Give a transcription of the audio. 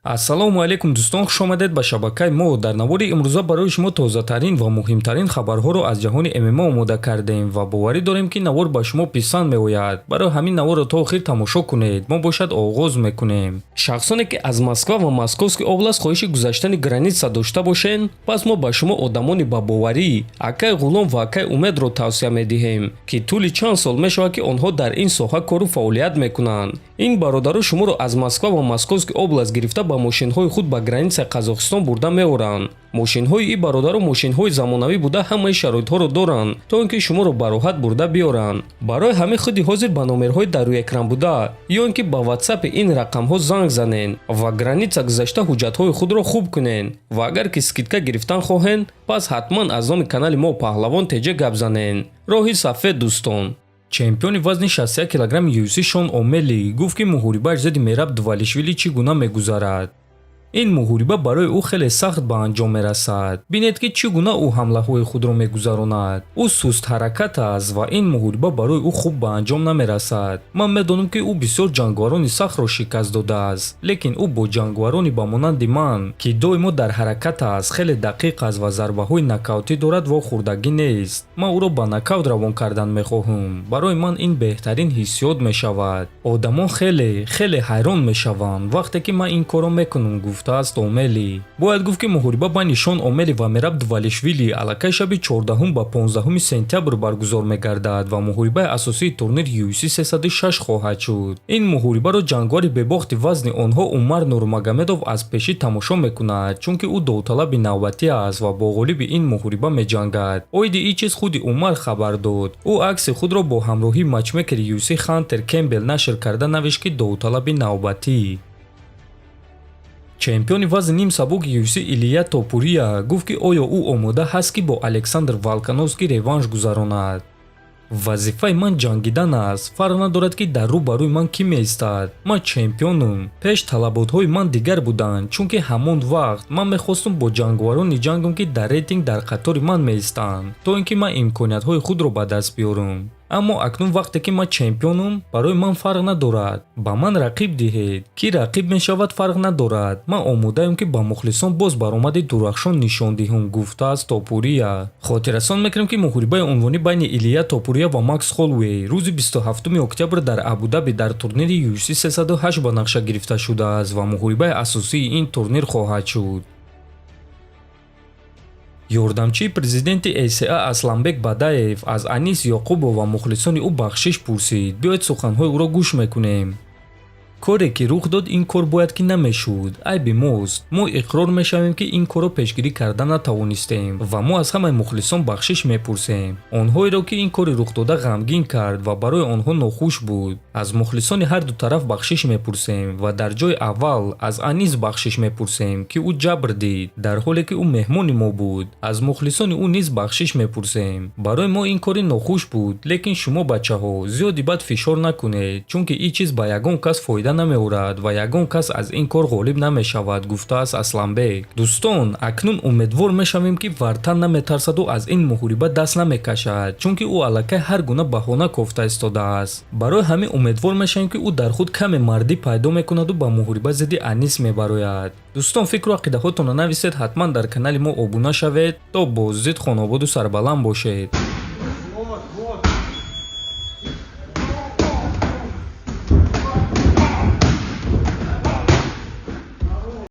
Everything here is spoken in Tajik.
ассалому алайкум дӯстон, хуш омадед ба шабакаи мо. дар навори имрӯза барои шумо тозатарин ва муҳимтарин хабарҳоро аз ҷаҳони ММА омода кардем ва боварӣ дорем ки навор ба шумо писанд меояд. барои ҳамин наворро то охир тамошо кунед. мо бошад оғоз мекунем. шахсоне ки аз Москва ва Московский област хоҳиши гузаштани граница дошта бошед, пас мо ба шумо одамони бабоварӣ Акай Ғулом ва Акай Умедро тавсия медиҳем ки тӯли чанд сол мешавад ки онҳо дар ин соҳа кору фаъолият мекунанд. ин бародару шуморо аз Москва ва Московский област гирифта ба мошинҳои худ ба границаи Қазоқистон бурда меоранд. мошинҳои ин бародару мошинҳои замонавӣ буда ҳамаи шароитҳоро доранд, то ин ки шуморо ба роҳат бурда биёранд. барои ҳамин худи ҳозир ба номерҳои дар рӯи экран буда ё ин ки ба WhatsApp ин рақамҳо занг занед ва граница гузашта ҳуҷҷатҳои худро хуб кунед ва агар ки скидка гирифтан хоҳед, пас ҳатман аз номи канали мо Паҳлавон теҷа гап занед. роҳи сафед дӯстон. чемпиони вазни 61 килограмми UFC Шон Омели гуфт ки муҳорибааш зидди Мераб Дувалишвили чӣ гуна мегузарад. ин муҳориба барои ӯ хеле сахт ба анҷом мерасад. бинед ки чӣ гуна ӯ ҳамлаҳои худро мегузаронад. ӯ суст ҳаракат аст ва ин муҳориба барои ӯ хуб ба анҷом намерасад. ман медонам ки ӯ бисёр ҷангварони сахтро шикаст додааст, лекин ӯ бо ҷангварони ба монанди ман ки доимо дар ҳаракат аст, хеле дақиқ аст ва зарбаҳои нокаутӣ дорад ва хурдагӣ нест. ман ӯро ба нокаут равон кардан мехоҳам. барои ман ин беҳтарин ҳиссиёт мешавад. одамон хеле ҳайрон мешаванд вақте ки ман ин корро мекунам, гуфтааст Омели. бояд гуфт ки муҳориба байни Шон Омели ва Мераб Дувалишвили аллакай шаби 14 ба 15 сентябр баргузор мегардад ва муҳорибаи асосии турнир UFC 306 хоҳад шуд. ин муҳорибаро ҷангвари бебохти вазни онҳо Умар Нурмагомедов аз пешӣ тамошо мекунад, чунки ӯ довталаби навбатӣ аст ва бо ғолиби ин муҳориба меҷангад. оиди ин чиз худи Умар хабар дод. ӯ акси худро бо ҳамроҳии матчмекери UFC Хантер Кембел нашр карда навишт ки довталаби навбатӣ. чемпиони вазни ним сабук UFC Илия Топурия гуфт ки оё ӯ омода ҳаст ки бо Александр Волконовский реванш гузаронад. вазифаи ман ҷангидан аст. фарқ надорад ки дар рӯ ба рӯи ман кӣ меистад. ман чемпионам. пеш талаботҳои ман дигар буданд, чунки ҳамон вақт ман мехостум бо ҷангварони ҷангам ки дар рейтинг дар қатори ман меистанд, то ин ки ман имкониятҳои худро ба даст биёрам. аммо акнун вақте ки ман чемпионам, барои ман фарқ надорад. ба ман рақиб диҳед. Ки рақиб мешавад фарқ надорад. ман омодаам ки ба мухлисон боз баромади дурахшон нишон диҳам, гуфтааст Топурия. хотиррасон мекунем ки муҳорибаи унвонӣ байни Илия Топурия ва Макс Холлоуэй рӯзи 27 октябр дар Абу-Даби дар турнири UFC 308 ба нақша гирифта шудааст ва муҳорибаи асосии ин турнир хоҳад шуд. ёрдамчии президенти СА Асланбек Бадаев аз Анис Ёқубов ва мухлисони ӯ бахшиш пурсид. биёед суханҳои ӯро гӯш мекунем. коре ки рух дод, ин кор бояд ки намешуд. айби мост. мо иқрор мешавем ки ин корро пешгирӣ карда натавонистем ва мо аз ҳамаи мухлисон бахшиш мепурсем. онҳоеро ки ин кори рухдода ғамгин кард ва барои онҳо нохуш буд. аз мухлисони ҳар ду тараф бахшиш мепурсем ва дар ҷои аввал аз Анис бахшиш мепурсем ки ӯ ҷабр дид дар ҳоле ки ӯ меҳмони мо буд. аз мухлисони ӯ низ бахшиш мепурсем. барои мо ин кори нохуш буд, лекин шумо бачаҳо зиёди бад фишор накунед, чунки ин чиз ба ягон кас фоида намеорад ва ягон кас аз ин кор ғолиб намешавад, гуфтааст Асланбек. дӯстон, акнун умедвор мешавем ки Вартан наметарсаду аз ин муҳориба даст намекашад, чунки ӯ аллакай ҳар гуна баҳона кофта истодааст. барои ҳамин умедвор мешавем ки ӯ дар худ каме мардӣ пайдо мекунаду ба муҳориба зидди Анис мебарояд. дӯстон, фикру ақидаҳотонро нависед, ҳатман дар канали мо обуна шавед. то боздид хонободу сарбаланд бошед.